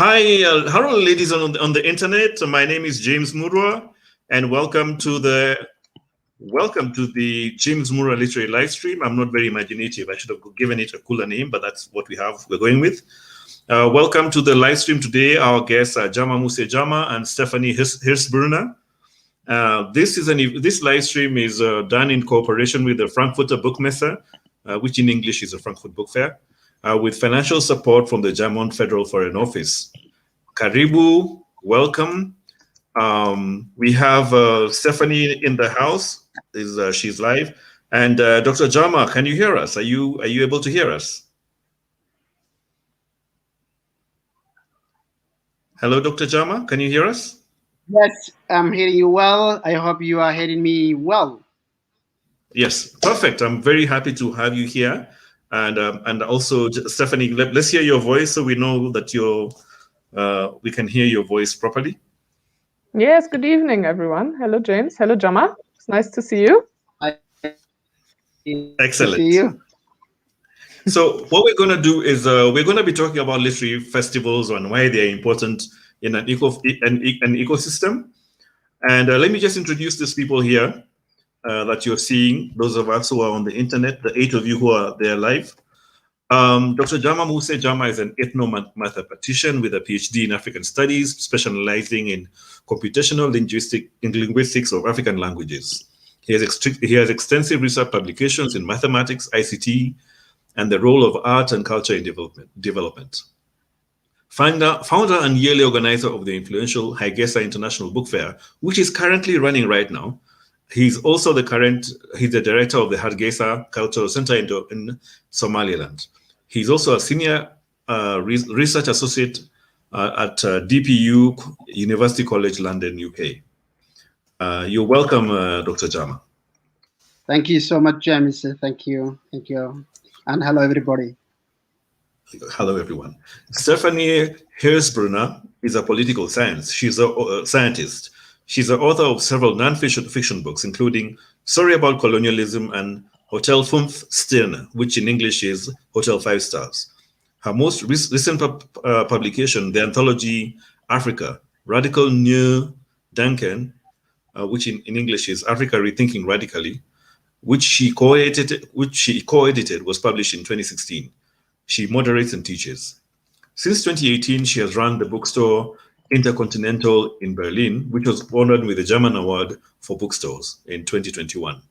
Hi, hello, ladies on the internet. My name is James Murua, and welcome to the James Murua Literary Livestream. I'm not very imaginative. I should have given it a cooler name, but that's what we have. We're going with. Welcome to the live stream today. Our guests are Jama Musse Jama and Stefanie Hirsbrunner. This live stream is done in cooperation with the Frankfurter Buchmesse, which in English is a Frankfurt Book Fair, with financial support from the German Federal Foreign Office. Karibu, welcome. We have Stefanie in the house. She's live, and Dr. Jama, can you hear us? Are you able to hear us? Hello, Dr. Jama, can you hear us? Yes, I'm hearing you well. I hope you are hearing me well. Yes, perfect. I'm very happy to have you here. And also, Stefanie, let's hear your voice so we know that we can hear your voice properly. Yes, good evening, everyone. Hello, James. Hello, Jama. It's nice to see you. Excellent. To see you. So what we're going to do is we're going to be talking about literary festivals and why they're important in an ecosystem. And let me just introduce these people here that you're seeing, those of us who are on the internet, the 8 of you who are there live. Dr. Jama Musse Jama is an ethnomathematician with a PhD in African Studies, specializing in computational linguistics of African languages. He has extensive research publications in mathematics, ICT, and the role of art and culture in development. Founder and yearly organizer of the influential Hargeisa International Book Fair, which is currently running right now. He's also the director of the Hargeisa Cultural Center in Somaliland. He's also a senior research associate at DPU, University College London, UK. You're welcome, Dr. Jama. Thank you so much, James. Thank you. Thank you. And hello, everybody. Hello, everyone. Stefanie Hirsbrunner is a political scientist. She's a scientist. She's the author of several non-fiction books, including Sorry About Colonialism and Hotel 5 Sterne, which in English is Hotel 5 Stars. Her most recent publication, the anthology Africa, Radical New Duncan, which in English is Africa Rethinking Radically, which she co-edited, was published in 2016. She moderates and teaches. Since 2018, she has run the bookstore Intercontinental in Berlin, which was honored with the German Award for Bookstores in 2021.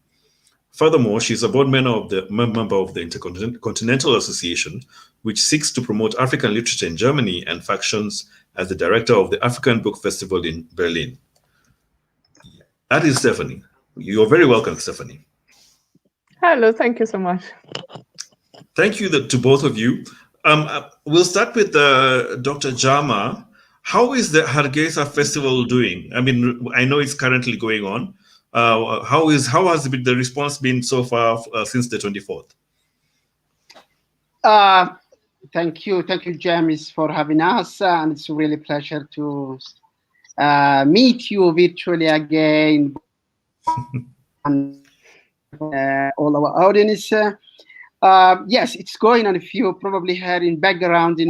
Furthermore, she's a board member of the Intercontinental Association, which seeks to promote African literature in Germany and functions as the director of the African Book Festival in Berlin. That is Stefanie. You're very welcome, Stefanie. Hello, thank you so much. Thank you to both of you. We'll start with Dr. Jama. How is the Hargeisa Festival doing? I mean, I know it's currently going on. How has the response been so far since the 24th? Thank you, James, for having us, and it's a really pleasure to meet you virtually again, and all our audience. Yes, it's going on. If you probably heard in background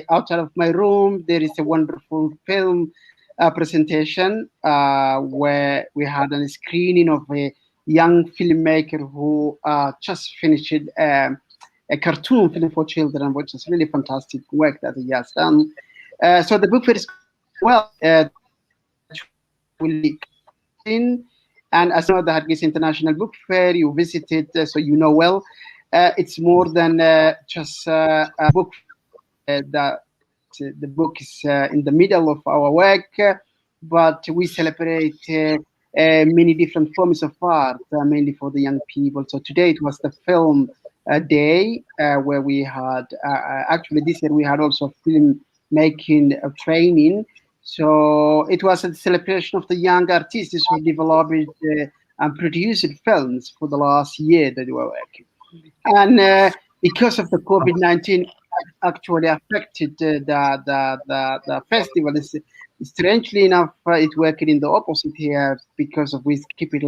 outside of my room, there is a wonderful film presentation where we had a screening of a young filmmaker who just finished a cartoon film for children, which is really fantastic work that he has done. So the book fair is will be in, and as you know, the Hargeisa International Book Fair, you visited, so you know well. It's more than just a book. The book is in the middle of our work, but we celebrate many different forms of art, mainly for the young people. So today it was the film day where we had, actually this year we had also film making training. So it was a celebration of the young artists who developed and produced films for the last year that they were working. And because of the COVID-19 actually affected the festival, strangely enough, it worked in the opposite here because of we skip it.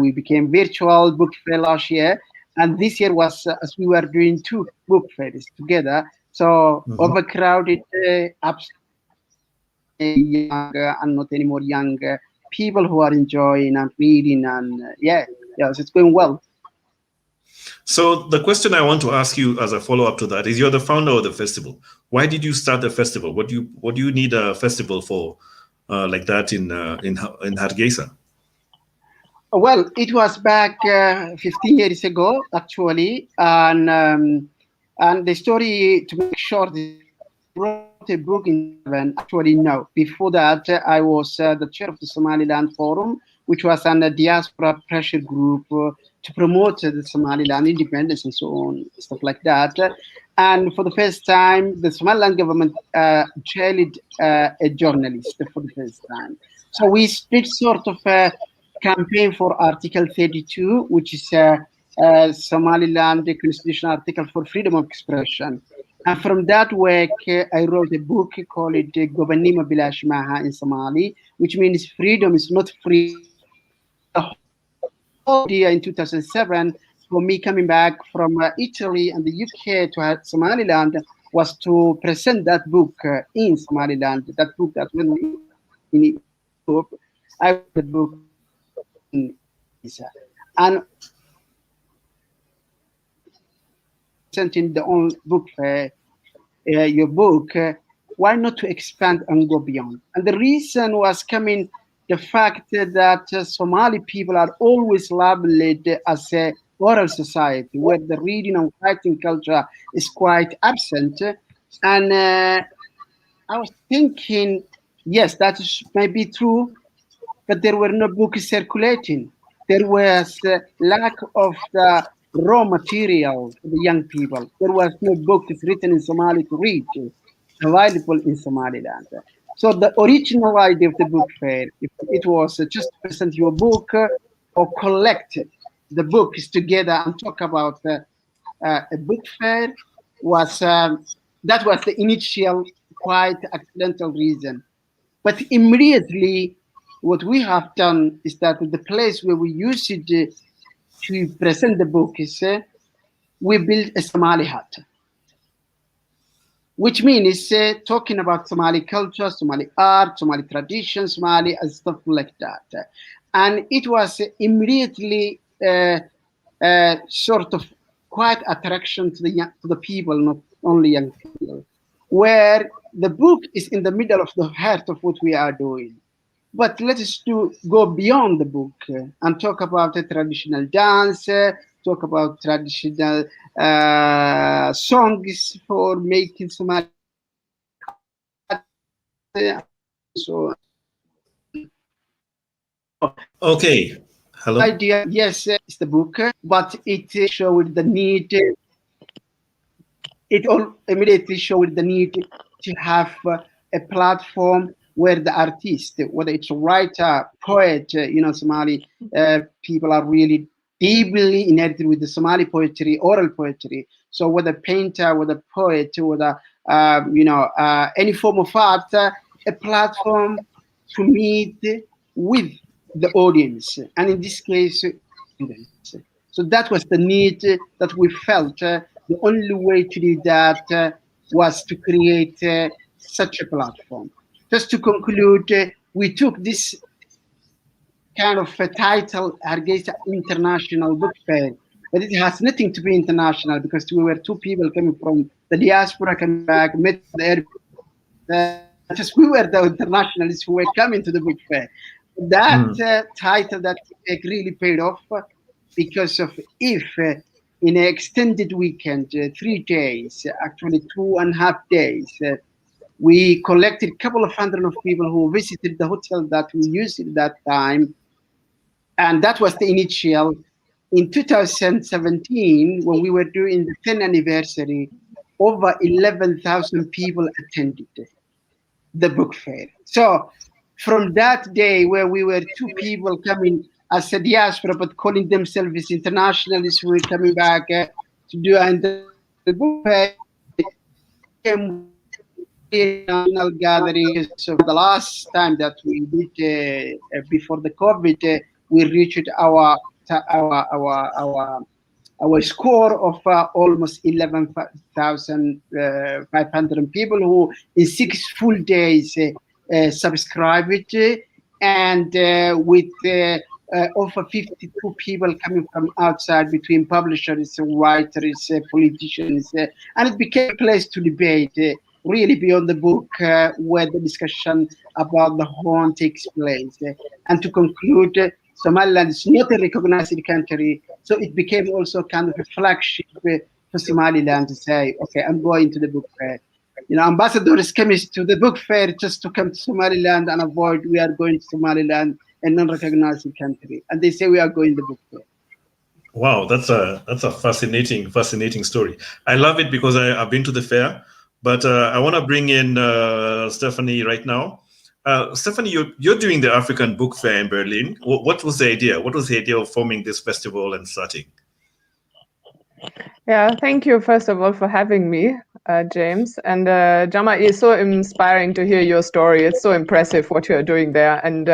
We became virtual book fair last year, and this year was as we were doing 2 book fairs together. So overcrowded, young and not anymore young people who are enjoying and reading, and yes, it's going well. So the question I want to ask you as a follow-up to that is, you're the founder of the festival. Why did you start the festival? What do you need a festival for, like that in Hargeisa? Well, it was back 15 years ago, actually, and the story, to make short, I wrote a book in 7. Actually, no. Before that, I was the chair of the Somaliland Forum, which was a diaspora pressure group to promote the Somaliland independence and so on, stuff like that. And for the first time, the Somaliland government jailed a journalist for the first time. So we did sort of a campaign for Article 32, which is Somaliland constitutional article for freedom of expression. And from that work, I wrote a book called Gobernima Bilash Maha in Somali, which means freedom is not free. The whole idea in 2007 for me coming back from Italy and the UK to Somaliland was to present that book in Somaliland. That book that when we in Europe, I wrote the book in and presenting the own book your book, why not to expand and go beyond? And the reason was coming the fact that Somali people are always labeled as a oral society where the reading and writing culture is quite absent. And I was thinking, yes, that may be true, but there were no books circulating. There was lack of the raw material for the young people. There was no books written in Somali to read, available in Somaliland. So the original idea of the book fair, it was just present your book or collect the books together and talk about a book fair, was that was the initial quite accidental reason. But immediately what we have done is that the place where we use it to present the book is we built a Somali hut, which means talking about Somali culture, Somali art, Somali tradition, Somali and stuff like that. And it was immediately sort of quite attraction to the people, not only young people, where the book is in the middle of the heart of what we are doing. But let us go beyond the book and talk about the traditional dance, talk about traditional songs for making Somali. So, okay. Hello. Idea, yes, it's the book, but it showed the need. It all immediately showed the need to have a platform where the artist, whether it's a writer, poet, Somali people are really deeply inherited with the Somali poetry, oral poetry. So whether painter, whether poet, whether any form of art, a platform to meet with the audience, and in this case, so that was the need that we felt. The only way to do that was to create such a platform. Just to conclude, we took this kind of a title, Hargeisa International Book Fair, but it has nothing to be international because we were two people coming from the diaspora, coming back, met there. Just we were the internationalists who were coming to the book fair. That title, that really paid off because of if in an extended weekend, 3 days, actually 2.5 days, we collected a couple of hundred of people who visited the hotel that we used at that time. And that was the initial. In 2017, when we were doing the 10th anniversary, over 11,000 people attended the book fair. So from that day where we were two people coming as a diaspora, but calling themselves internationalists, we were coming back to do the book fair, national gathering. So the last time that we did before the COVID, we reached our our score of almost 11,500 people who in 6 full days subscribed, and with over 52 people coming from outside, between publishers, writers, politicians, and it became a place to debate, really beyond the book, where the discussion about the Horn takes place. And to conclude, Somaliland is not a recognized country, so it became also kind of a flagship for Somaliland to say, okay, I'm going to the book fair. You know, ambassadors came to the book fair just to come to Somaliland and avoid we are going to Somaliland, a non-recognized country, and they say we are going to the book fair. Wow, that's a fascinating story. I love it because I've been to the fair, but I want to bring in Stefanie right now. Stefanie, you're doing the African Book Fair in Berlin. What was the idea? What was the idea of forming this festival and starting? Yeah, thank you first of all for having me, James. And Jama, it's so inspiring to hear your story. It's so impressive what you're doing there. And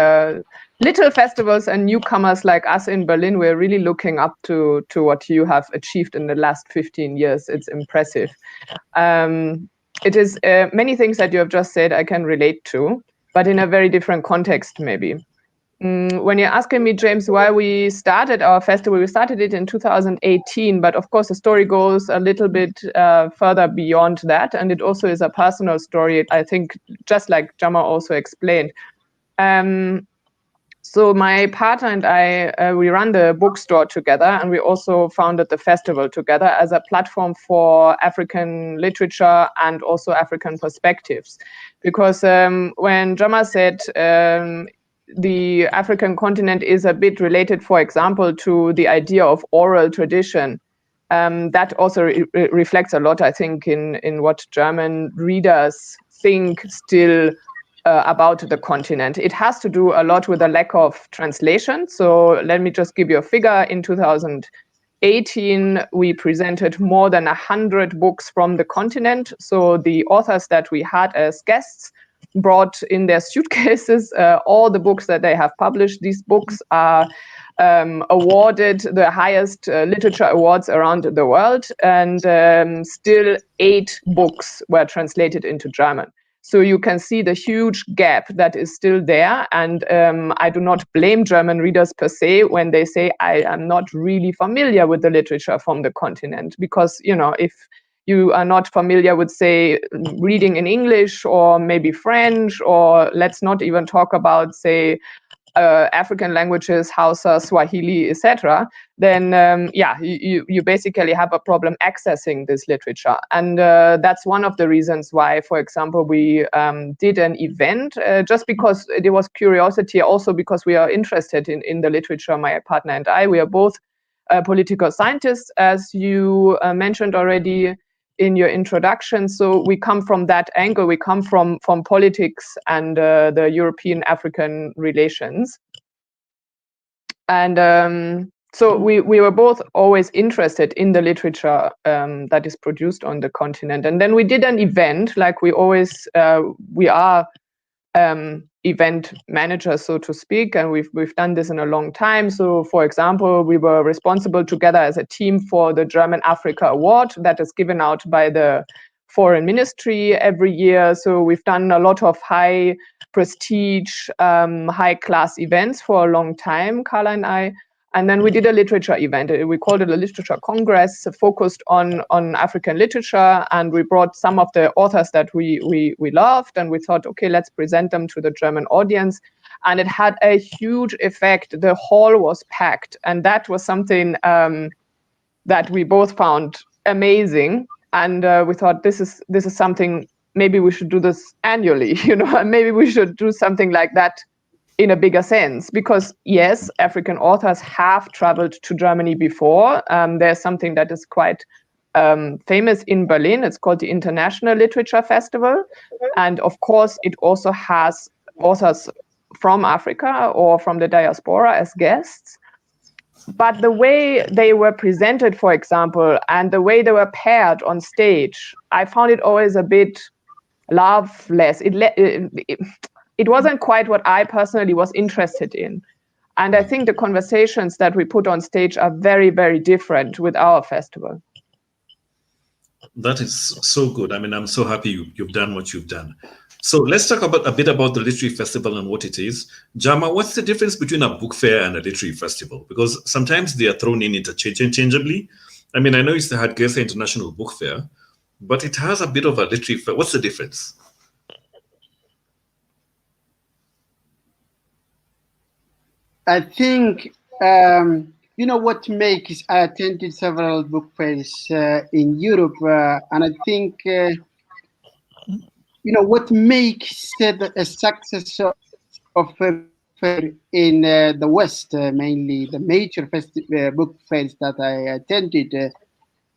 little festivals and newcomers like us in Berlin, we're really looking up to what you have achieved in the last 15 years. It's impressive. It is many things that you have just said I can relate to, but in a very different context maybe. When you're asking me, James, why we started our festival, we started it in 2018, but of course the story goes a little bit further beyond that, and it also is a personal story, I think, just like Jama also explained. So my partner and I, we run the bookstore together, and we also founded the festival together as a platform for African literature and also African perspectives. Because when Jama said the African continent is a bit related, for example, to the idea of oral tradition, that also reflects a lot, I think, in what German readers think still about the continent. It has to do a lot with the lack of translation. So let me just give you a figure. In 2018, we presented more than 100 books from the continent. So the authors that we had as guests brought in their suitcases all the books that they have published. These books are awarded the highest literature awards around the world, and still 8 books were translated into German. So you can see the huge gap that is still there. And I do not blame German readers per se when they say, I am not really familiar with the literature from the continent. Because, you know, if you are not familiar with, say, reading in English or maybe French, or let's not even talk about, say, African languages, Hausa, Swahili, etc., then you basically have a problem accessing this literature. And that's one of the reasons why, for example, we did an event, just because there was curiosity, also because we are interested in the literature, my partner and I. We are both political scientists, as you mentioned already in your introduction. So we come from that angle. We come from politics and the European-African relations. And so we were both always interested in the literature that is produced on the continent. And then we did an event, like we always, we are event managers, so to speak, and we've done this in a long time. So, for example, we were responsible together as a team for the German Africa Award that is given out by the Foreign Ministry every year. So we've done a lot of high prestige, high class events for a long time, Carla and I. And then we did a literature event. We called it a literature congress, focused on African literature. And we brought some of the authors that we loved. And we thought, okay, let's present them to the German audience. And it had a huge effect. The hall was packed. And that was something that we both found amazing. And we thought, this is something, maybe we should do this annually, you know, and maybe we should do something like that in a bigger sense, because yes, African authors have traveled to Germany before. There's something that is quite famous in Berlin. It's called the International Literature Festival. And of course, it also has authors from Africa or from the diaspora as guests. But the way they were presented, for example, and the way they were paired on stage, I found it always a bit loveless. It wasn't quite what I personally was interested in. And I think the conversations that we put on stage are very, very different with our festival. That is so good. I mean, I'm so happy you've done what you've done. So let's talk a bit about the literary festival and what it is. Jama, what's the difference between a book fair and a literary festival? Because sometimes they are thrown in interchangeably. I mean, I know it's the Hargeisa International Book Fair, but it has a bit of a literary fair. What's the difference? I think, what makes, I attended several book fairs in Europe, and I think, what makes a success of a fair in the West, mainly the major book fairs that I attended,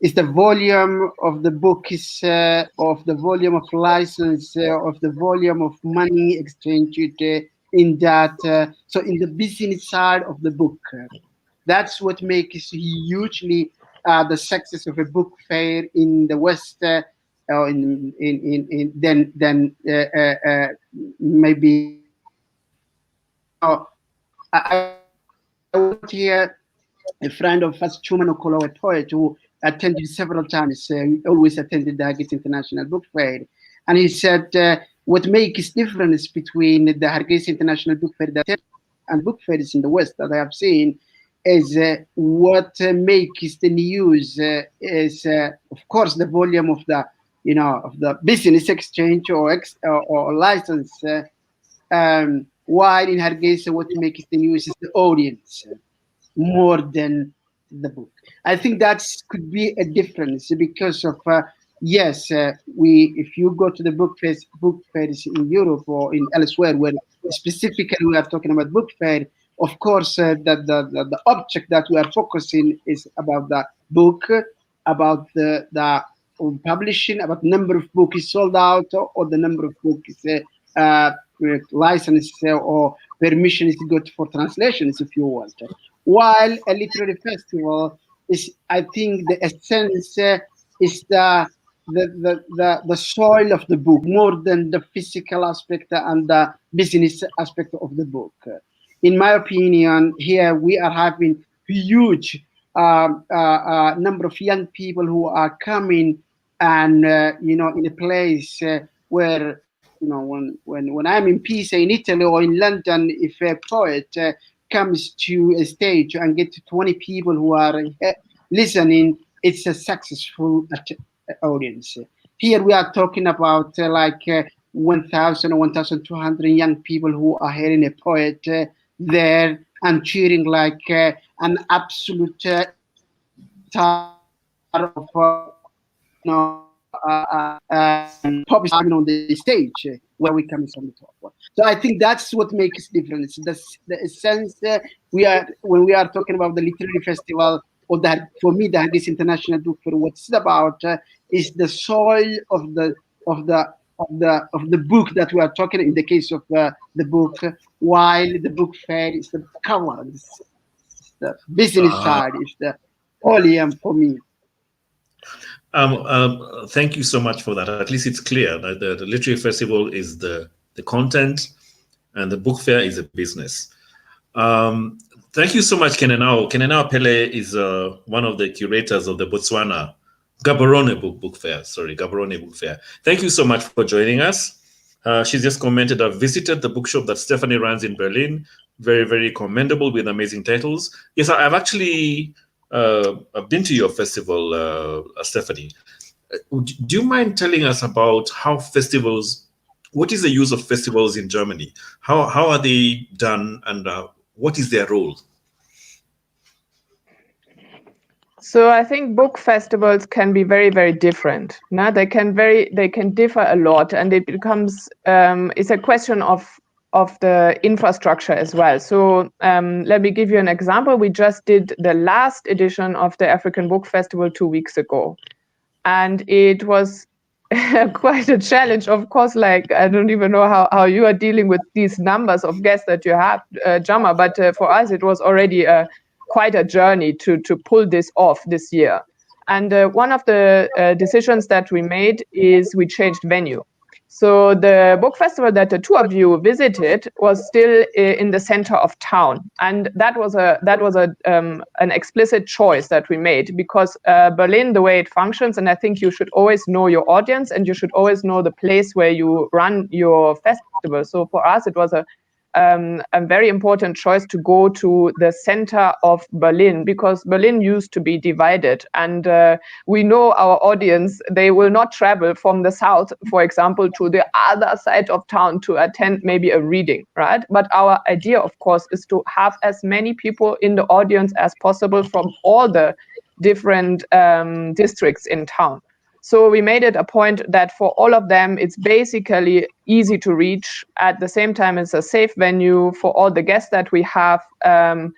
is the volume of the books, of the volume of license, of the volume of money exchanged in that. So in the business side of the book, that's what makes hugely the success of a book fair in the West. Maybe. I want here a friend of us, Chuman Okolo, a poet who attended several times, always attended the Hargeisa International Book Fair. And he said, what makes difference between the Hargeisa International Book Fair and book fairs in the West that I have seen is what makes the news is, of course, the volume of the, of the business exchange or license. While in Hargeisa, what makes the news is the audience more than the book. I think that could be a difference because of yes, if you go to the book fairs in Europe or in elsewhere, where specifically we are talking about book fair, of course, the object that we are focusing is about the book, about the publishing, about number of books sold out, or the number of books license or permission is good for translations, if you want. While a literary festival is, I think, the essence is the soil of the book more than the physical aspect and the business aspect of the book. In my opinion, here we are having huge number of young people who are coming and in a place where when I'm in Pisa in Italy or in London, if a poet comes to a stage and get 20 people who are listening, it's a successful audience. Here we are talking about 1,000 or 1,200 young people who are hearing a poet there and cheering like an absolute star of pop is on the stage where we come from the top. So I think that's what makes difference. The essence when we are talking about the literary festival, or that for me the Hargeisa International Book Fair, what it's about is the soil of the book that we are talking. In the case of the book, while the book fair is the cover, it's the business side, is the volume for me. Thank you so much for that. At least it's clear that the literary festival is the content and the book fair is a business. Thank you so much, Kenenao. Kenenao Pele is one of the curators of the Botswana Gaborone Book Fair. Sorry, Gaborone Book Fair. Thank you so much for joining us. She's just commented, I've visited the bookshop that Stephanie runs in Berlin. Very, very commendable with amazing titles. Yes, I've actually been to your festival, Stephanie. Do you mind telling us about how festivals, what is the use of festivals in Germany? How are they done, and what is their role? So I think book festivals can be very, very different. No? They can differ a lot, and it becomes it's a question of the infrastructure as well. So let me give you an example. We just did the last edition of the African Book Festival 2 weeks ago, and it was quite a challenge. Of course, like I don't even know how you are dealing with these numbers of guests that you have, Jama, but for us it was already quite a journey to pull this off this year. And one of the decisions that we made is we changed venue. So the book festival that the two of you visited was still in the center of town, and that was an explicit choice that we made, because Berlin, the way it functions, and I think you should always know your audience and you should always know the place where you run your festival. So for us, it was a very important choice to go to the center of Berlin, because Berlin used to be divided, and we know our audience, they will not travel from the south, for example, to the other side of town to attend maybe a reading, right? But our idea, of course, is to have as many people in the audience as possible from all the different districts in town. So we made it a point that for all of them, it's basically easy to reach. At the same time, it's a safe venue for all the guests that we have. And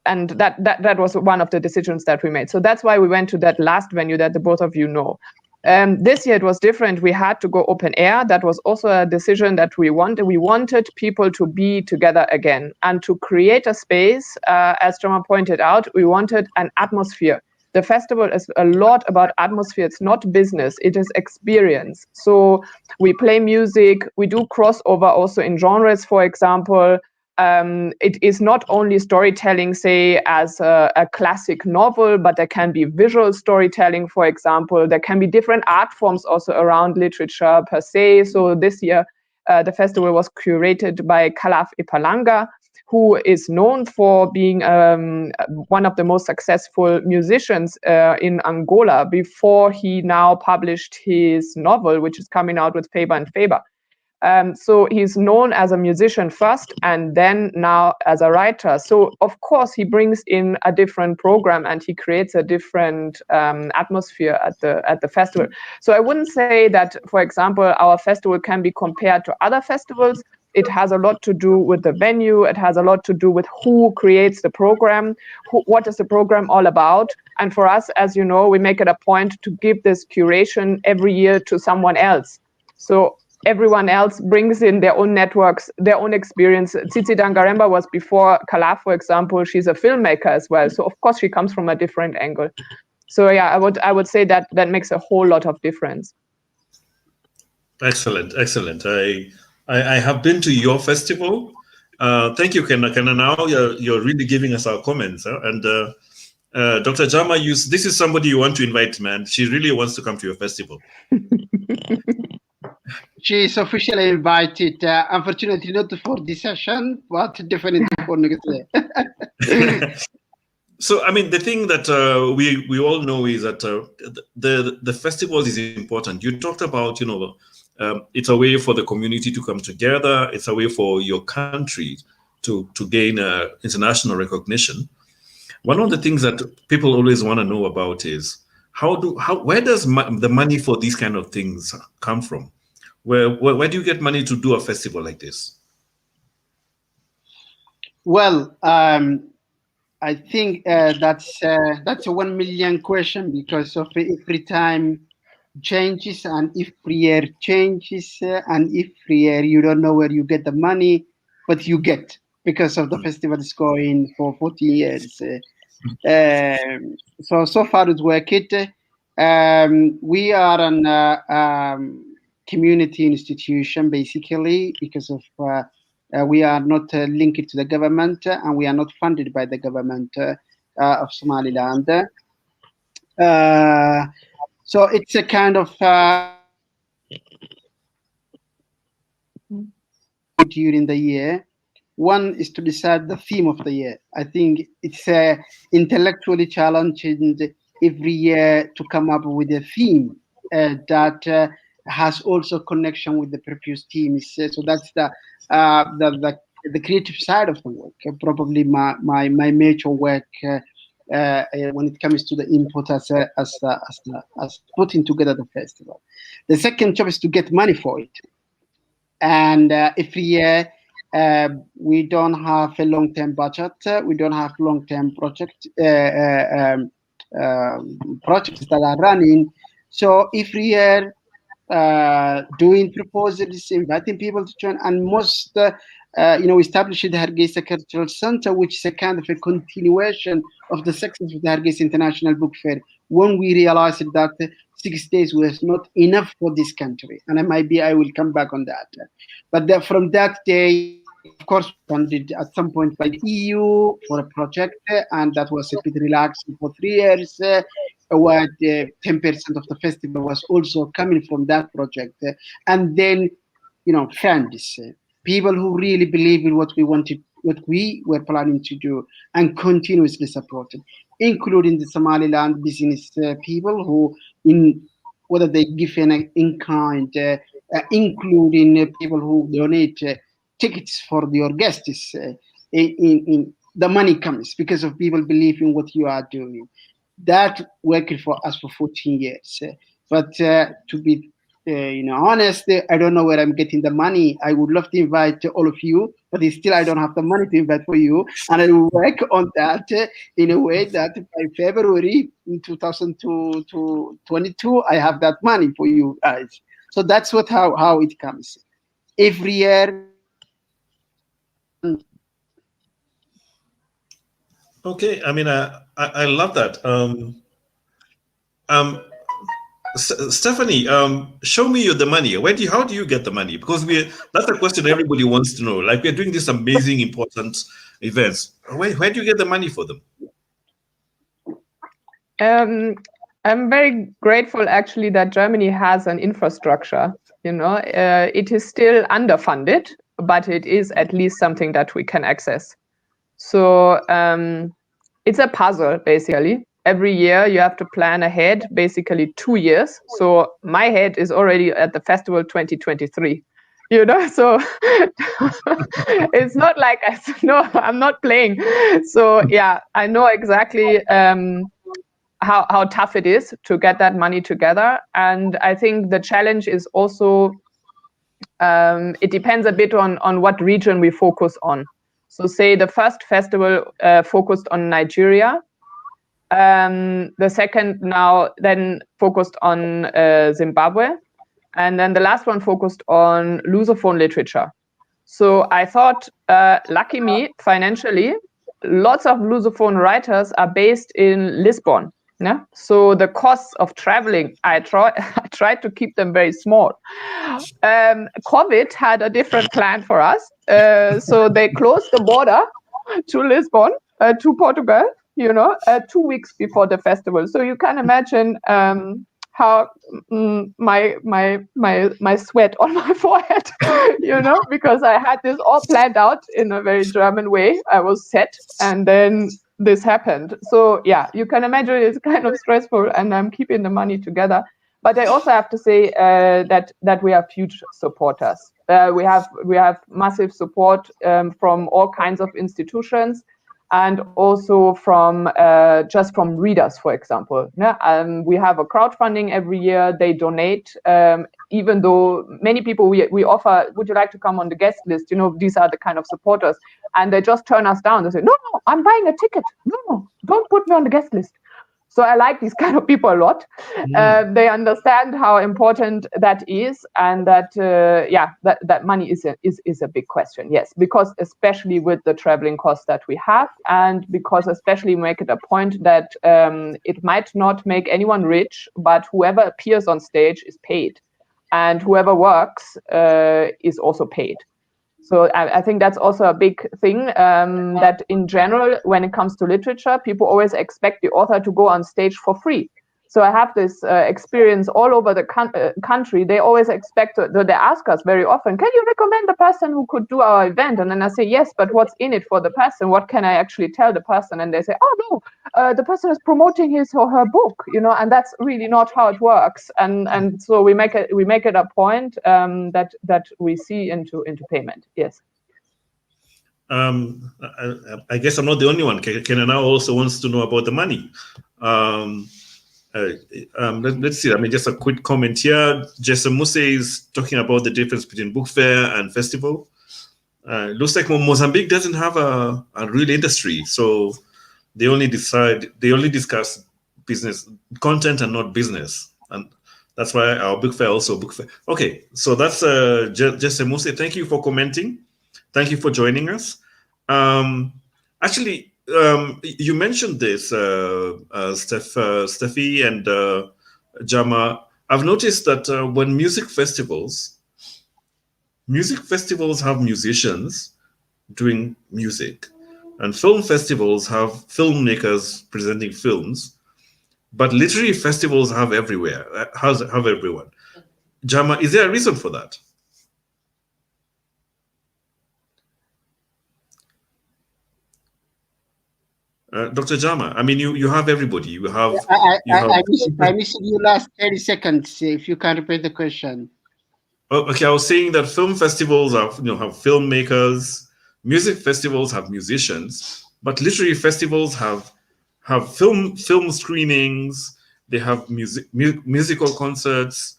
that was one of the decisions that we made. So that's why we went to that last venue that the both of you know. This year it was different. We had to go open air. That was also a decision that we wanted. We wanted people to be together again and to create a space. As Jama pointed out, we wanted an atmosphere. The festival is a lot about atmosphere. It's not business, it is experience. So we play music, we do crossover also in genres, for example. It is not only storytelling, say, as a classic novel, but there can be visual storytelling, for example. There can be different art forms also around literature per se. So this year, the festival was curated by Kalaf Ipalanga, who is known for being one of the most successful musicians in Angola before he now published his novel, which is coming out with Faber and Faber. So he's known as a musician first and then now as a writer. So of course he brings in a different program and he creates a different atmosphere at the festival. So I wouldn't say that, for example, our festival can be compared to other festivals. It has a lot to do with the venue. It has a lot to do with who creates the program, what is the program all about. And for us, as you know, we make it a point to give this curation every year to someone else. So everyone else brings in their own networks, their own experience. Tsitsi Dangaremba was before Kalaf, for example. She's a filmmaker as well. So of course she comes from a different angle. So yeah, I would say that makes a whole lot of difference. Excellent, excellent. I have been to your festival. Thank you, Kenna. Now you're really giving us our comments. And Dr. Jama, this is somebody you want to invite, man. She really wants to come to your festival. She is officially invited. Unfortunately, not for this session, but definitely for next year. So, I mean, the thing that we all know is that the festival is important. You talked about, it's a way for the community to come together. It's a way for your country to gain international recognition. One of the things that people always want to know about is where does the money for these kind of things come from? Where do you get money to do a festival like this? Well, I think that's a 1 million question, because of every time changes, and if year changes, and if year you don't know where you get the money, but you get, because of the festival is going for 40 years. So far it's working. We are an community institution, basically, because of we are not linked to the government, and we are not funded by the government of Somaliland. So it's a kind of during the year. One is to decide the theme of the year. I think it's intellectually challenging every year to come up with a theme that has also connection with the previous themes. So that's the creative side of the work. Probably my major work when it comes to the input as putting together the festival. The second job is to get money for it. And every year we don't have a long-term budget. We don't have long-term projects that are running. So every year doing proposals, inviting people to join, and most establishing the Hargeisa Cultural Center, which is a kind of a continuation of the success of the Hargeisa International Book Fair, when we realized that 6 days was not enough for this country. And I will come back on that. But from that day, of course, funded at some point by the EU for a project, and that was a bit relaxed for 3 years. Where 10% of the festival was also coming from that project, and then, friends, people who really believe in what we wanted, what we were planning to do, and continuously supported, including the Somaliland business people who, whether they give in kind, including people who donate tickets for your guests. In the money comes because of people believe in what you are doing. That worked for us for 14 years. But to be honest, I don't know where I'm getting the money. I would love to invite all of you, but still I don't have the money to invite for you. And I will work on that in a way that by February in 2022, I have that money for you guys. So that's how it comes. Every year. Okay, I mean, I love that. Stefanie, show me the money. How do you get the money? Because that's a question everybody wants to know. Like, we're doing these amazing, important events. Where do you get the money for them? I'm very grateful, actually, that Germany has an infrastructure. It is still underfunded, but it is at least something that we can access. So it's a puzzle, basically. Every year you have to plan ahead, basically 2 years. So my head is already at the festival 2023, so it's not like I'm not playing. So yeah, I know exactly how tough it is to get that money together. And I think the challenge is also, it depends a bit on what region we focus on. So say the first festival focused on Nigeria, the second then focused on Zimbabwe, and then the last one focused on Lusophone literature. So I thought, lucky me, financially, lots of Lusophone writers are based in Lisbon. Yeah? So the costs of traveling, I tried to keep them very small. COVID had a different plan for us. So they closed the border to Lisbon, to Portugal, 2 weeks before the festival. So you can imagine how my sweat on my forehead, because I had this all planned out in a very German way. I was set, and then this happened. So yeah, you can imagine it's kind of stressful, and I'm keeping the money together. But I also have to say that we have huge supporters. We have massive support from all kinds of institutions, and also from just from readers, for example. Yeah? We have a crowdfunding every year. They donate, even though many people we offer, would you like to come on the guest list? These are the kind of supporters. And they just turn us down. They say, no, I'm buying a ticket. No, don't put me on the guest list. So I like these kind of people a lot. They understand how important that is, and that that money is a big question. Yes, because especially with the traveling costs that we have, and because especially make it a point that it might not make anyone rich, but whoever appears on stage is paid, and whoever works is also paid. So I think that's also a big thing, that in general, when it comes to literature, people always expect the author to go on stage for free. So I have this experience all over the country. They always expect, they ask us very often, can you recommend the person who could do our event? And then I say, yes, but what's in it for the person? What can I actually tell the person? And they say, oh, no, the person is promoting his or her book, and that's really not how it works. And so we make it a point that we see into payment. Yes. I guess I'm not the only one. Kenana also wants to know about the money. Let's see. I mean, just a quick comment here. Jason Musse is talking about the difference between book fair and festival. Looks like Mozambique doesn't have a real industry, so they only discuss business content and not business, and that's why our book fair also book fair. Okay, so that's Jason Musse. Thank you for commenting. Thank you for joining us. Actually, you mentioned this, Steffi and Jama. I've noticed that when music festivals have musicians doing music, and film festivals have filmmakers presenting films, but literary festivals have everywhere, have everyone. Jama, is there a reason for that? Dr. Jama, I mean, you have everybody. You have. I missed you last 30 seconds. If you can repeat the question. Oh, okay, I was saying that film festivals have filmmakers, music festivals have musicians, but literary festivals have film screenings. They have musical concerts.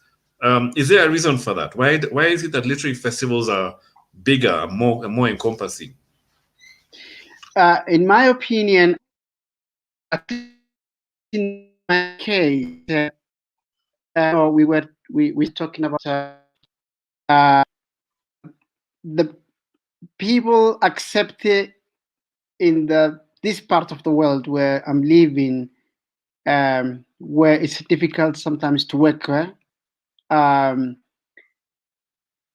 Is there a reason for that? Why is it that literary festivals are bigger, more encompassing? In my opinion, in my case, we were talking about the people accept it in this part of the world where I'm living, where it's difficult sometimes to work.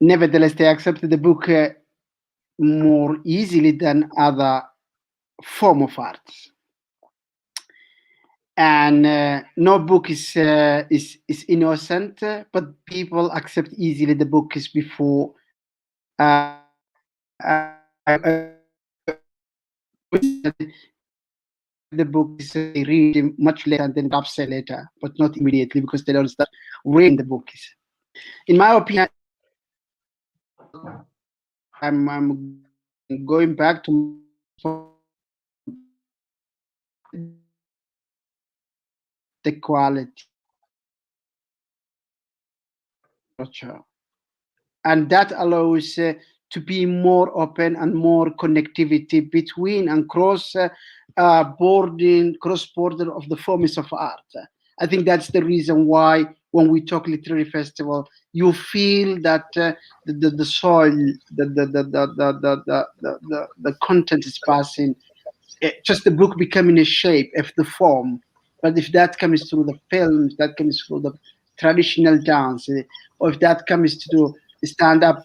Nevertheless, they accept the book more easily than other form of arts. And no book is innocent, but people accept easily the book is before the book is they read much later and then upsell later, but not immediately because they don't start reading the book. In my opinion, I'm going back to the quality, and that allows to be more open and more connectivity between and cross border of the forms of art. I think that's the reason why when we talk literary festival, you feel that the soil, the content is passing. Just the book becoming a shape of the form. But if that comes through the films, that comes through the traditional dance, or if that comes to stand-up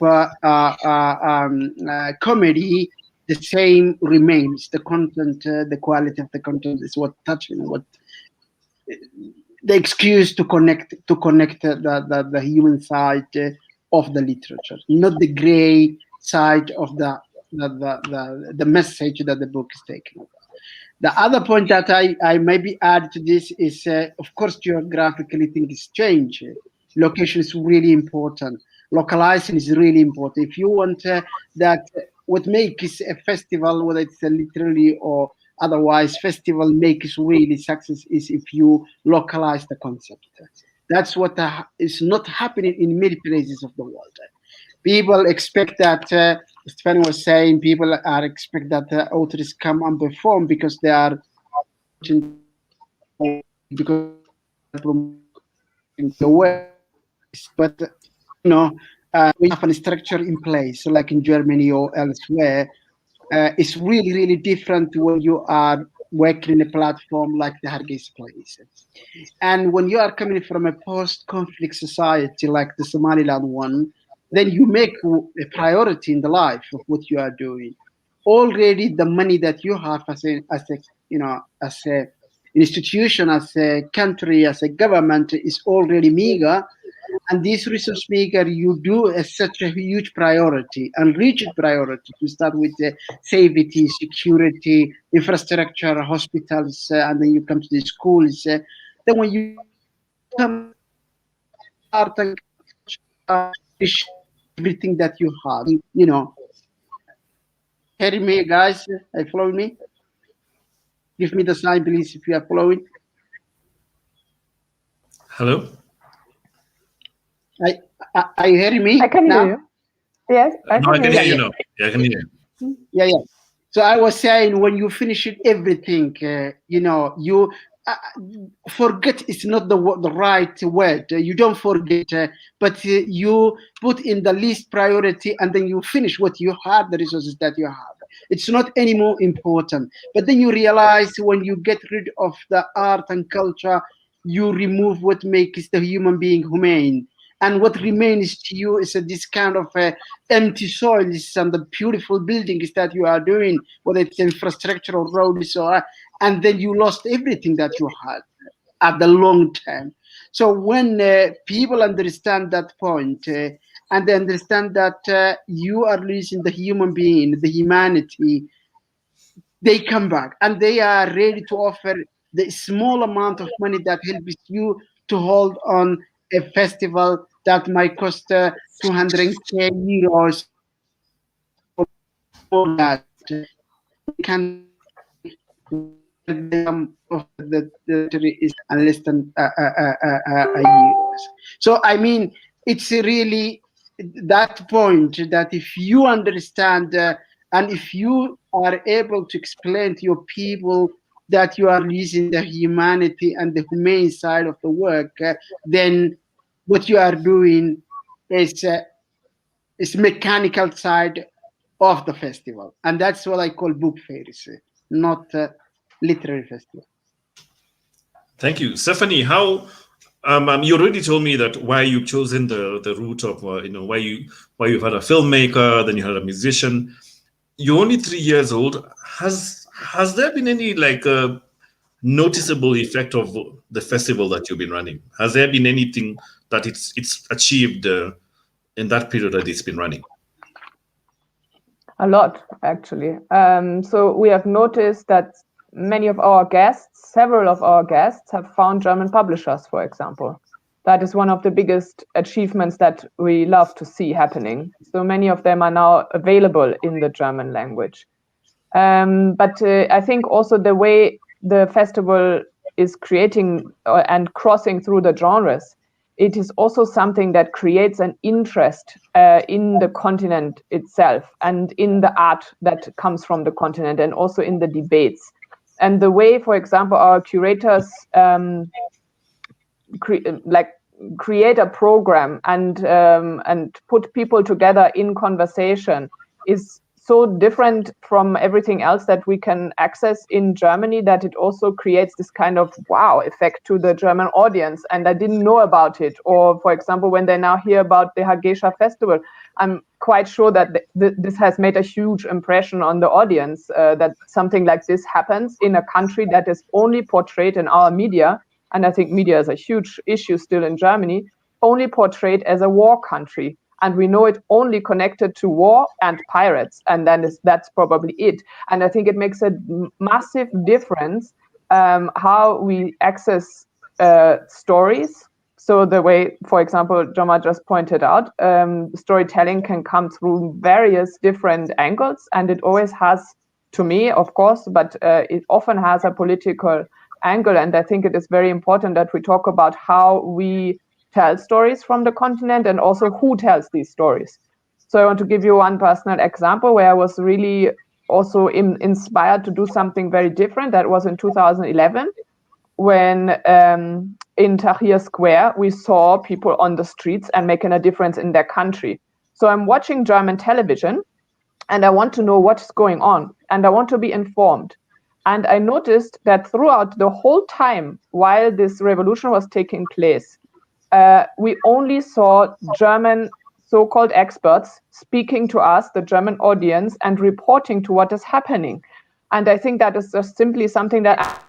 comedy, the same remains. The content, the quality of the content is what touching, what the excuse to connect the human side of the literature, not the gray side of the message that the book is taking. The other point that I maybe add to this is, of course, geographically things change. Location is really important. Localizing is really important. If you want that, what makes a festival, whether it's a literary or otherwise festival, makes really success is if you localize the concept. That's what is not happening in many places of the world. People expect that, Stefanie was saying, people are expect that authors come and perform because they are because the way, but we have a structure in place, like in Germany or elsewhere. It's really different when you are working in a platform like the Hargeisa place. And when you are coming from a post-conflict society like the Somaliland one, then you make a priority in the life of what you are doing. Already the money that you have as a institution, as a country, as a government is already meager. And this resource maker you do as such a huge priority and rigid priority to start with safety, security, infrastructure, hospitals, and then you come to the schools. Then when you come everything that you have, hear me, guys? Are you following me? Give me the sign, please, if you are following. Hello? Are you hearing me? I can hear you. Yes, I can hear you now. Yeah, I can hear you. Yeah. So I was saying, when you finish everything, you forget is not the right word. You don't forget, but you put in the least priority, and then you finish what you have, the resources that you have. It's not any more important. But then you realize when you get rid of the art and culture, you remove what makes the human being humane. And what remains to you is this kind of empty soils and the beautiful buildings that you are doing, whether it's infrastructure or roads, and then you lost everything that you had at the long term. So when people understand that point, and they understand that you are losing the human being, the humanity, they come back and they are ready to offer the small amount of money that helps you to hold on a festival that might cost 200k euros or more than that. They can of the territory is less than a year. So I mean, it's really that point that if you understand and if you are able to explain to your people that you are losing the humanity and the humane side of the work, then what you are doing is mechanical side of the festival, and that's what I call book fairs, not literary festival. Thank you, Stefanie. How you already told me that why you've chosen the route of why you've had a filmmaker, then you had a musician. You're only 3 years old. Has there been any noticeable effect of the festival that you've been running? Has there been anything that it's achieved in that period that it's been running? A lot, actually. So we have noticed that several of our guests have found German publishers, for example. That is one of the biggest achievements that we love to see happening. So many of them are now available in the German language. But I think also the way the festival is creating and crossing through the genres, it is also something that creates an interest in the continent itself and in the art that comes from the continent and also in the debates. And the way, for example, our curators create a program and put people together in conversation is so different from everything else that we can access in Germany that it also creates this kind of wow effect to the German audience. And I didn't know about it. Or, for example, when they now hear about the Hargeisa Festival, I'm quite sure that this has made a huge impression on the audience, that something like this happens in a country that is only portrayed in our media. And I think media is a huge issue still in Germany, only portrayed as a war country. And we know it only connected to war and pirates. And then that's probably it. And I think it makes a massive difference how we access stories. So the way, for example, Jama just pointed out, storytelling can come through various different angles. And it always has, to me, of course, but it often has a political angle. And I think it is very important that we talk about how we tell stories from the continent and also who tells these stories. So I want to give you one personal example where I was really also inspired to do something very different. That was in 2011 when in Tahrir Square, we saw people on the streets and making a difference in their country. So I'm watching German television and I want to know what's going on and I want to be informed. And I noticed that throughout the whole time while this revolution was taking place, we only saw German so-called experts speaking to us, the German audience, and reporting to what is happening. And I think that is just simply something that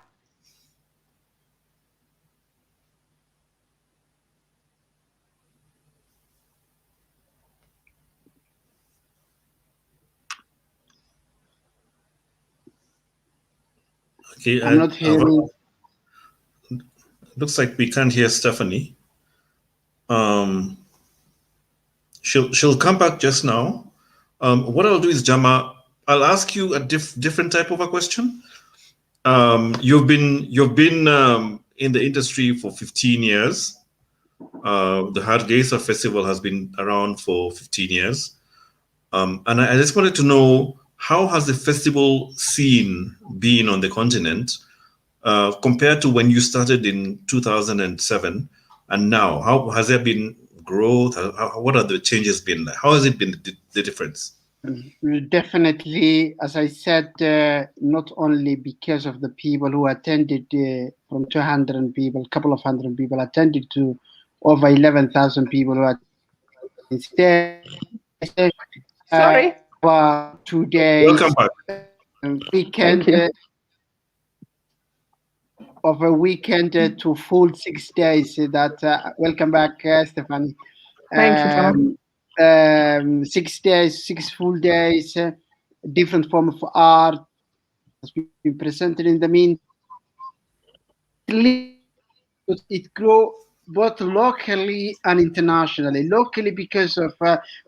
Okay, I'm not hearing. Looks like we can't hear Stefanie. She'll come back just now. What I'll do is, Jama, I'll ask you a different type of a question. You've been in the industry for 15 years. The Hargeisa Festival has been around for 15 years. And I just wanted to know, how has the festival scene been on the continent compared to when you started in 2007 and now? How has there been growth? What are the changes been like? How has it been the difference? Definitely, as I said, not only because of the people who attended, from 200 people, a couple of hundred people attended to over 11,000 people who attended. Sorry. 2 days. Welcome back. Weekend. Of a weekend to full 6 days. Welcome back, Stefanie. Thank you, Jama. 6 days, 6 full days, different form of art has been presented in the mean. It grew both locally and internationally. Locally because of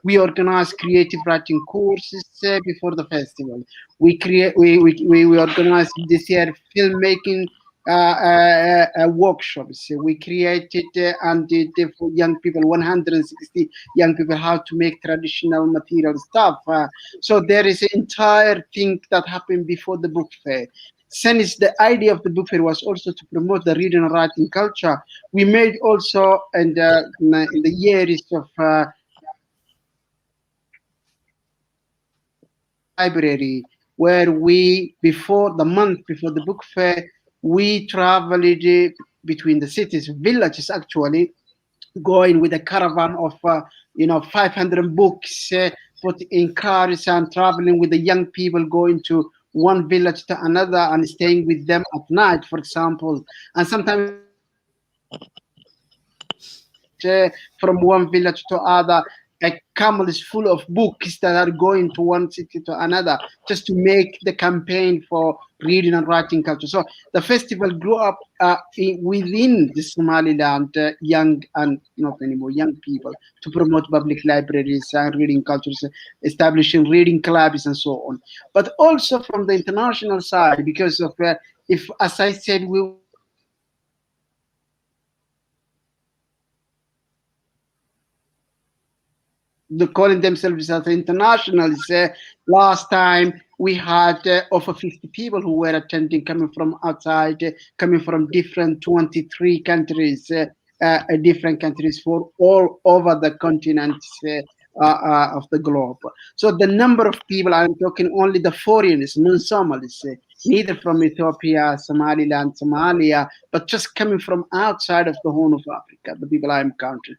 we organize creative writing courses before the festival. We organized this year filmmaking workshops. We created and did for young people, 160 young people, how to make traditional material stuff. So there is an entire thing that happened before the book fair. Since the idea of the book fair was also to promote the reading and writing culture, we made also in the years of library, where we, before the book fair, we traveled between the cities, villages actually, going with a caravan of 500 books put in cars and traveling with the young people, going to one village to another and staying with them at night, for example. And sometimes from one village to other, a camel is full of books that are going to one city to another, just to make the campaign for reading and writing culture. So the festival grew up within the Somaliland, young and not anymore young people, to promote public libraries and reading cultures, establishing reading clubs and so on. But also from the international side, because of if, as I said, we calling themselves as internationals. Last time we had over 50 people who were attending, coming from outside, coming from different 23 countries, different countries for all over the continents of the globe. So the number of people, I'm talking only the foreigners, non-Somalis, neither from Ethiopia, Somaliland, Somalia, but just coming from outside of the Horn of Africa, the people I'm counting.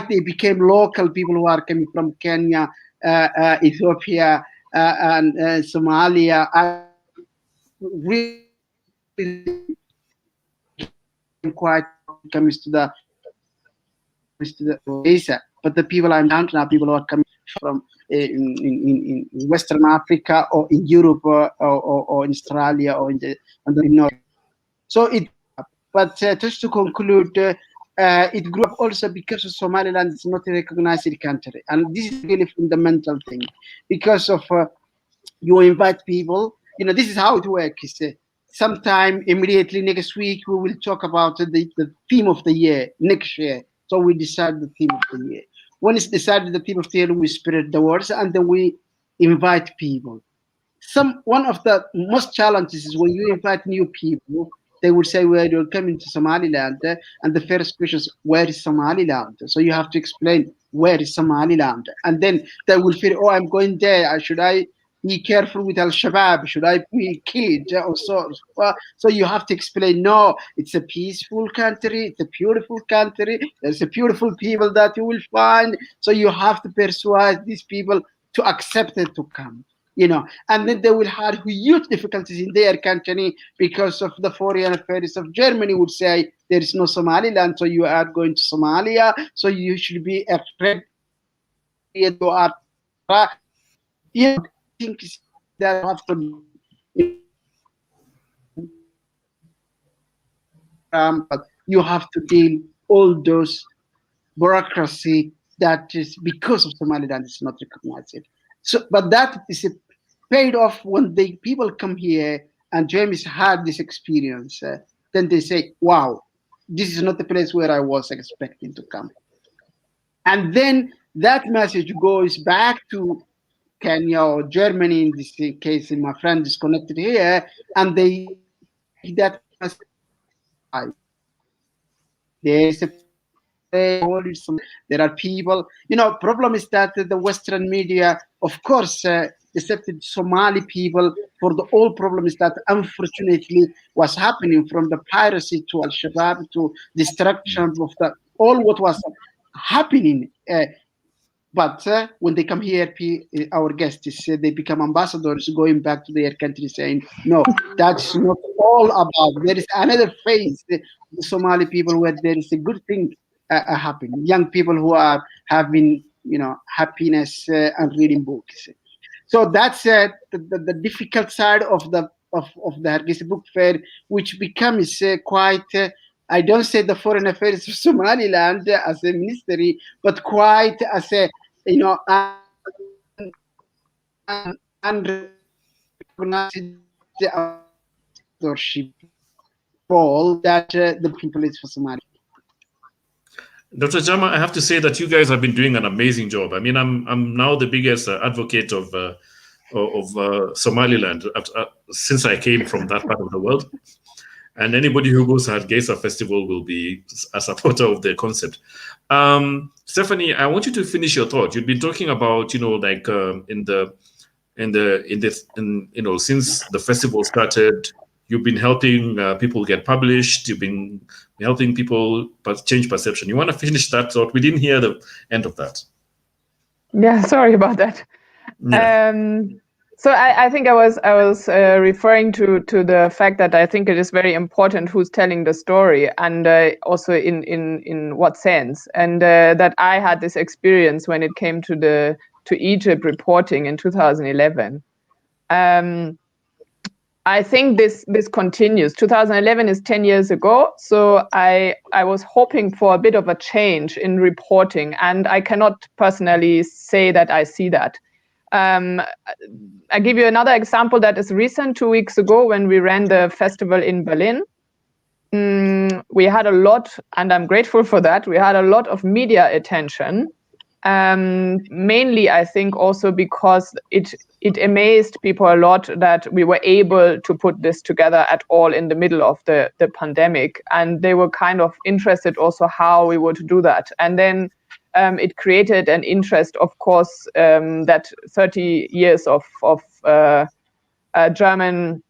They became local people who are coming from Kenya, Ethiopia, and Somalia. Really quite comes to the Asia. But the people I'm counting are people who are coming from in Western Africa, or in Europe, or in Australia, or in the North. So but just to conclude, it grew up also because of Somaliland is not a recognized country, and this is really fundamental thing. Because of you invite people, this is how it works. Sometime immediately next week we will talk about the theme of the year next year. So we decide the theme of the year. When it's decided the theme of the year, we spread the words and then we invite people. One of the most challenges is when you invite new people, they will say, well, you're coming to Somaliland, and the first question is, where is Somaliland? So you have to explain, where is Somaliland? And then they will feel, oh, I'm going there. Should I be careful with Al-Shabaab? Should I be killed? Or so you have to explain, no, it's a peaceful country. It's a beautiful country. There's a beautiful people that you will find. So you have to persuade these people to accept it, to come. And then they will have huge difficulties in their country because of the foreign affairs of Germany would say there is no Somaliland, so you are going to Somalia, so you should be afraid. You are, things that have to be, but you have to deal all those bureaucracy that is because of Somaliland is not recognized. So, but that is paid off when the people come here, and James had this experience. Then they say, wow, this is not the place where I was expecting to come. And then that message goes back to Kenya or Germany, in this case, my friend is connected here, and that message. There's a there are people, problem is that the Western media, of course, accepted Somali people for the whole problem is that unfortunately what's happening from the piracy to Al-Shabaab to destruction of all what was happening. But when they come here, our guests, they become ambassadors going back to their country saying, no, that's not all about. There is another phase, the Somali people, where there is a good thing happening. Young people who are having, happiness and reading books. So that's the difficult side of the Hargeisa Book Fair, which becomes quite. I don't say the foreign affairs of Somaliland as a ministry, but quite as a unrecognized leadership role that the people is for Somalia. Dr. Jama, I have to say that you guys have been doing an amazing job. I mean, I'm now the biggest advocate of Somaliland since I came from that part of the world. And anybody who goes to Hargeisa Festival will be a supporter of the concept. Stefanie, I want you to finish your thought. You've been talking about, since the festival started, you've been helping people get published. You've been helping people change perception. You want to finish that thought? We didn't hear the end of that. Yeah, sorry about that. Yeah. So I think I was referring to the fact that I think it is very important who's telling the story, and also in what sense, and that I had this experience when it came to Egypt reporting in 2011. I think this continues. 2011 is 10 years ago, so I was hoping for a bit of a change in reporting, and I cannot personally say that I see that. I give you another example that is recent. 2 weeks ago, when we ran the festival in Berlin, we had a lot, and I'm grateful for that, we had a lot of media attention. Mainly, I think, also because it amazed people a lot that we were able to put this together at all in the middle of the pandemic, and they were kind of interested also how we would do that. And then it created an interest, of course, that 30 years of German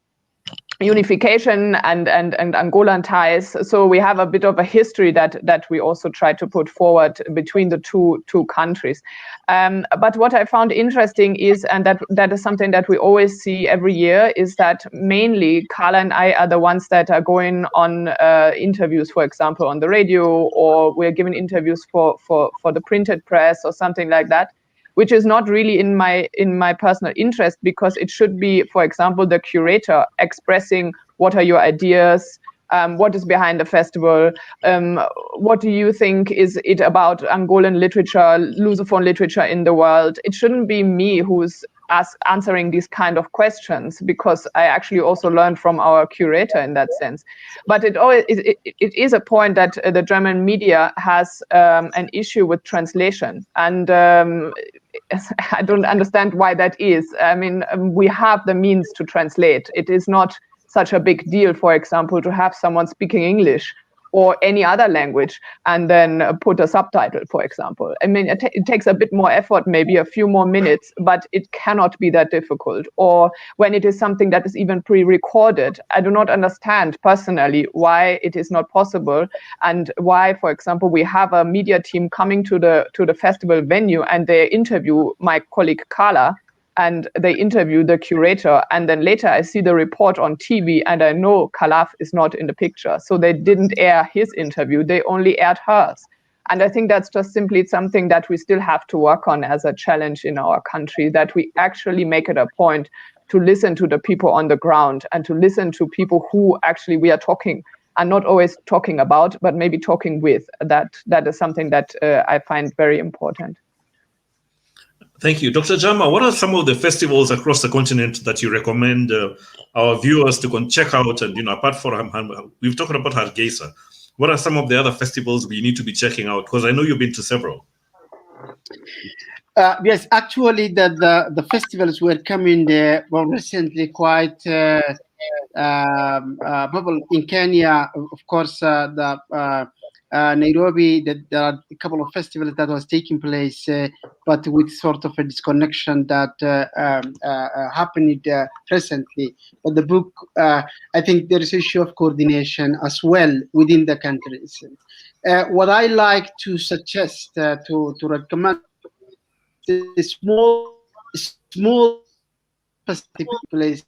unification and Angolan ties. So we have a bit of a history that we also try to put forward between the two countries. But what I found interesting is, and that is something that we always see every year, is that mainly Carla and I are the ones that are going on interviews, for example, on the radio, or we're giving interviews for the printed press or something like that, which is not really in my personal interest, because it should be, for example, the curator expressing what are your ideas, what is behind the festival, what do you think is it about Angolan literature, Lusophone literature in the world. It shouldn't be me who's answering these kind of questions, because I actually also learned from our curator in that sense. But it is a point that the German media has an issue with translation, and I don't understand why that is. I mean, we have the means to translate. It is not such a big deal, for example, to have someone speaking English or any other language and then put a subtitle, for example. I mean, it takes a bit more effort, maybe a few more minutes, but it cannot be that difficult. Or when it is something that is even pre-recorded, I do not understand personally why it is not possible, and why, for example, we have a media team coming to the festival venue and they interview my colleague Carla, and they interview the curator, and then later I see the report on TV and I know Khalaf is not in the picture. So they didn't air his interview, they only aired hers. And I think that's just simply something that we still have to work on as a challenge in our country, that we actually make it a point to listen to the people on the ground and to listen to people who actually we are talking, and not always talking about, but maybe talking with. That is something that I find very important. Thank you. Dr. Jama, what are some of the festivals across the continent that you recommend our viewers to check out? And, apart from, we've talked about Hargeisa, what are some of the other festivals we need to be checking out? Because I know you've been to several. Yes, actually, the festivals were coming recently quite bubble in Kenya. Of course, the Nairobi, that there are a couple of festivals that was taking place, but with sort of a disconnection that happened recently. But the book, I think there is an issue of coordination as well within the countries. What I like to suggest, to recommend, is small specific place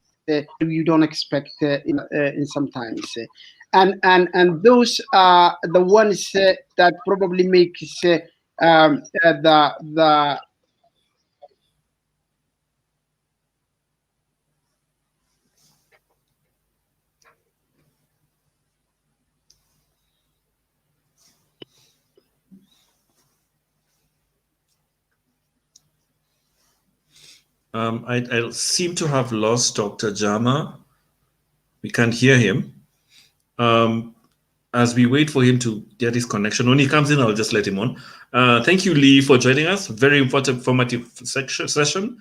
you don't expect in sometimes. And those are the ones that probably makes the I seem to have lost Dr. Jama. We can't hear him. As we wait for him to get his connection, when he comes in, I'll just let him on. Thank you, Lee, for joining us. Very important, formative session.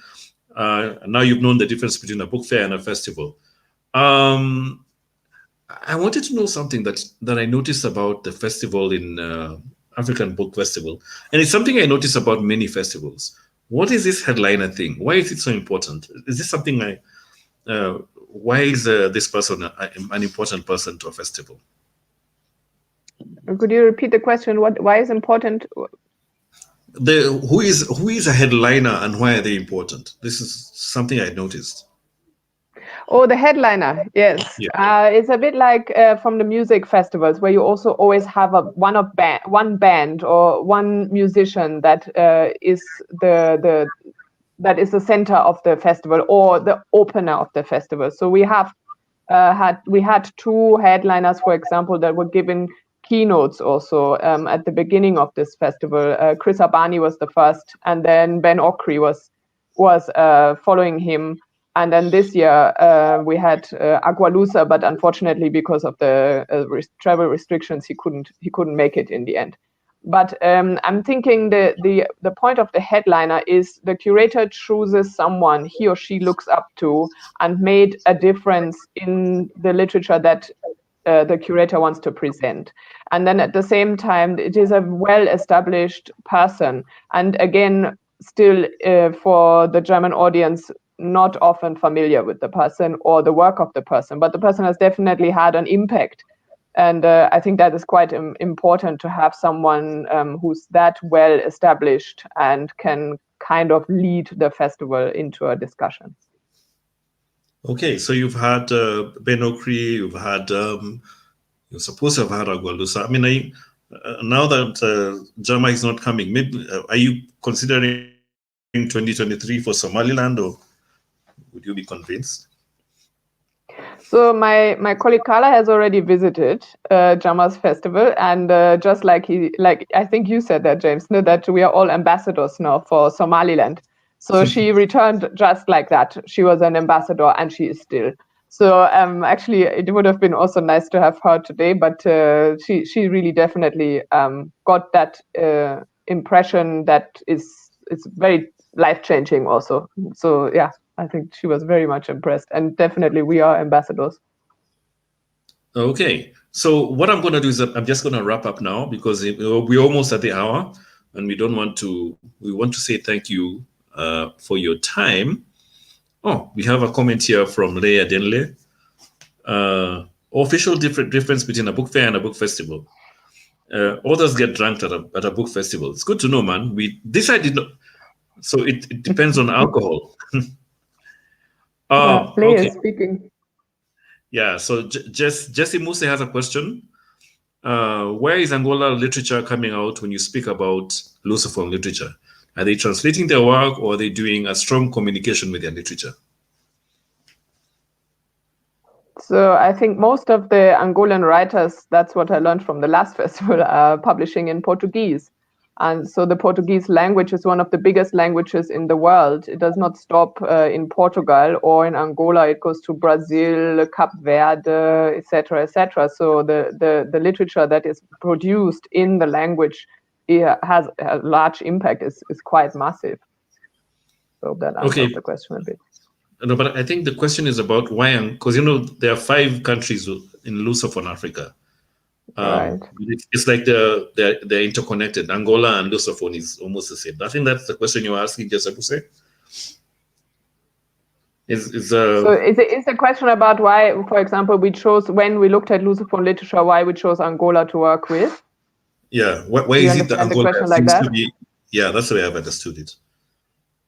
Now you've known the difference between a book fair and a festival. I wanted to know something that I noticed about the festival in African Book Festival, and it's something I noticed about many festivals. What is this headliner thing? Why is it so important? Is this something why is this person an important person to a festival? Could you repeat the question? Why is important? Who is a headliner and why are they important? This is something I noticed. Oh, the headliner, yes. Yeah. It's a bit like from the music festivals, where you also always have one band or one musician that is the center of the festival or the opener of the festival. So we have had two headliners, for example, that were given keynotes also at the beginning of this festival. Chris Abani was the first, and then Ben Okri was following him. And then this year we had Agualusa, but unfortunately because of the travel restrictions, he couldn't make it in the end. But I'm thinking the point of the headliner is the curator chooses someone he or she looks up to and made a difference in the literature that the curator wants to present. And then at the same time, it is a well-established person. And again, still for the German audience, not often familiar with the person or the work of the person, but the person has definitely had an impact. And I think that is quite important to have someone who's that well established and can kind of lead the festival into a discussion. Okay, so you've had Ben Okri, you've had, you're supposed to have had Agualusa. I mean, now that Jama is not coming, maybe, are you considering 2023 for Somaliland, or would you be convinced? So my colleague Carla has already visited Jama's festival, and just like I think you said that, James, that we are all ambassadors now for Somaliland. So she returned just like that. She was an ambassador, and she is still. So actually, it would have been also nice to have her today, but she really definitely got that impression that it's very life-changing also. So yeah, I think she was very much impressed, and definitely we are ambassadors. Okay, so what I'm going to do is I'm just going to wrap up now, because we're almost at the hour, and we want to say thank you for your time. Oh, we have a comment here from Leye Adenle. Official difference between a book fair and a book festival. Authors get drunk at a book festival. It's good to know, man. This I did not. So it depends on alcohol. Leye okay. is speaking. Yeah. So Jesse Musse has a question. Where is Angola literature coming out when you speak about Lusophone literature? Are they translating their work, or are they doing a strong communication with their literature? So I think most of the Angolan writers, that's what I learned from the last festival, are publishing in Portuguese. And so the Portuguese language is one of the biggest languages in the world. It does not stop in Portugal or in Angola. It goes to Brazil, Cape Verde, etc., etc. So the literature that is produced in the language has a large impact. Is quite massive. So that answers the question a bit. No, but I think the question is about why, because there are 5 countries in Lusophone Africa. Right. It's like they're interconnected. Angola and Lusophone is almost the same. I think that's the question you're asking, Jesse. So it's a question about why, for example, we chose, when we looked at Lusophone literature, why we chose Angola to work with. Yeah, why is it that Angola seems to be? Yeah, that's the way I've understood it.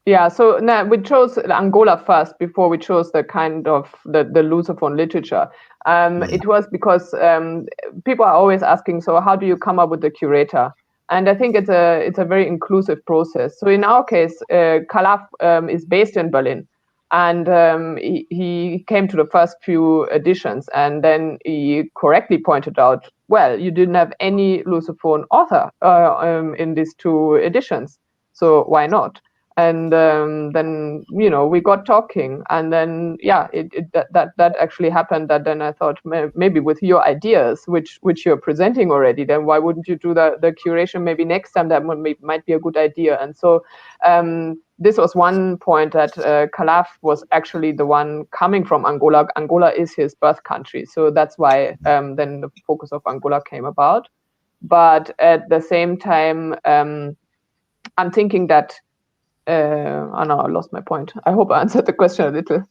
Yeah, so no, we chose Angola first before we chose the kind of the Lusophone literature. It was because people are always asking, so how do you come up with the curator? And I think it's a very inclusive process. So in our case, Kalaf is based in Berlin, and he came to the first few editions, and then he correctly pointed out, well, you didn't have any Lusophone author in these 2 editions, so why not? And then we got talking, and then that actually happened. That then I thought, maybe with your ideas, which you're presenting already, then why wouldn't you do the curation maybe next time? That might be a good idea. And so this was one point, that Kalaf was actually the one coming from Angola. Angola is his birth country, so that's why then the focus of Angola came about. But at the same time, I'm thinking that. Oh no, I lost my point. I hope I answered the question a little.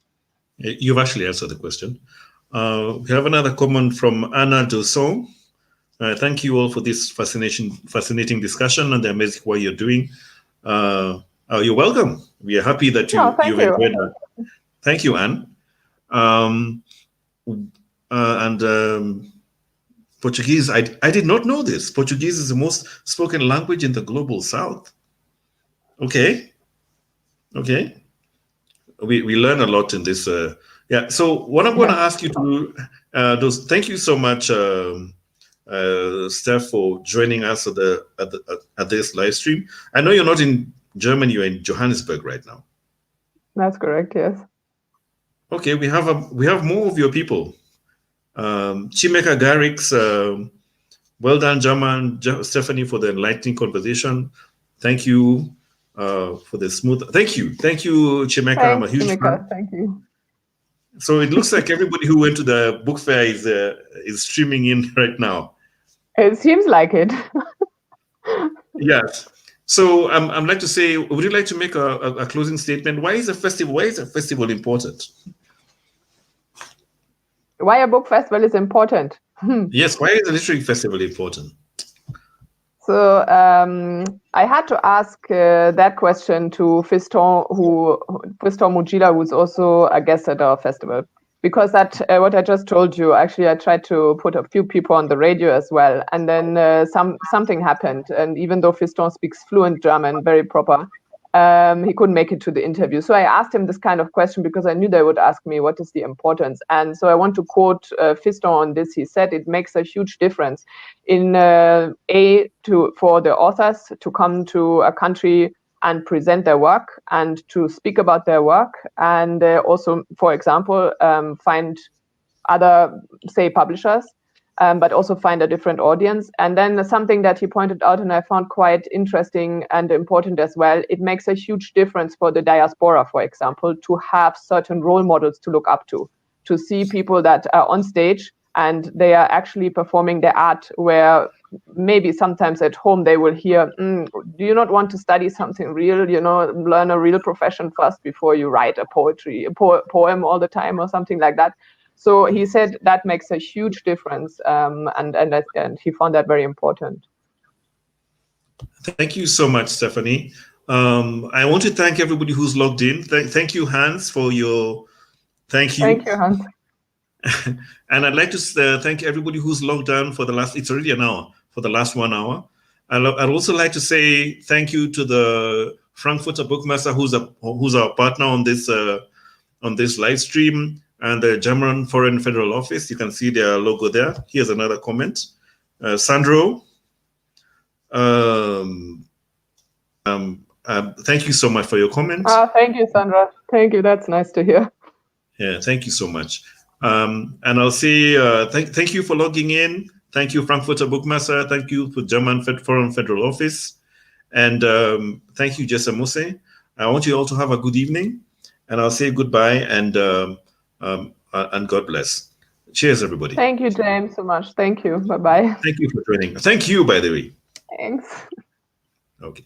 You've actually answered the question. We have another comment from Anna Dosson. Thank you all for this fascinating discussion and the amazing work you're doing. You're welcome. We are happy that you've enjoyed that. Thank you, Anne. Portuguese, I did not know this. Portuguese is the most spoken language in the global south. Okay. We learn a lot in this. So what I'm going to ask you to do, thank you so much, Steph, for joining us at this live stream. I know you're not in Germany, you're in Johannesburg right now. That's correct, yes. Okay, we have more of your people. Chimeka Garrix, well done, Jama and Stefanie, for the enlightening conversation. Thank you. For the smooth. Thank you, Chimeka. Thanks, I'm a huge fan. Thank you. So it looks like everybody who went to the book fair is streaming in right now. It seems like it. Yes. So I'm like to say, would you like to make a closing statement? Why is a festival important? Why a book festival is important? Yes. Why is a literary festival important? So I had to ask that question to Fiston Mujila, who's also a guest at our festival, because that what I just told you. Actually, I tried to put a few people on the radio as well, and then something happened. And even though Fiston speaks fluent German, very proper, he couldn't make it to the interview. So I asked him this kind of question because I knew they would ask me what is the importance. And so I want to quote Fiston on this. He said it makes a huge difference in for the authors to come to a country and present their work and to speak about their work, and also, for example, find other, say, publishers, but also find a different audience. And then something that he pointed out, and I found quite interesting and important as well, it makes a huge difference for the diaspora, for example, to have certain role models to look up to see people that are on stage and they are actually performing their art, where maybe sometimes at home they will hear, do you not want to study something real, learn a real profession first before you write a poem all the time or something like that. So he said that makes a huge difference, and he found that very important. Thank you so much, Stefanie. I want to thank everybody who's logged in. Thank you, Hans, for your. Thank you. Thank you, Hans. And I'd like to thank everybody who's logged on for the last. It's already an hour, for the last 1 hour. I'd also like to say thank you to the Frankfurter Buchmesse, who's our partner on this live stream, and the German Foreign Federal Office. You can see their logo there. Here's another comment. Sandro, thank you so much for your comment. Thank you, Sandra. Thank you. That's nice to hear. Yeah, thank you so much. And I'll say thank you for logging in. Thank you, Frankfurter Buchmesse. Thank you for German Foreign Federal Office. And thank you, Jesse Musse. I want you all to have a good evening. And I'll say goodbye and God bless. Cheers, everybody. Thank you, James, so much. Thank you. Bye-bye. Thank you for joining. Thank you, by the way. Thanks. Okay.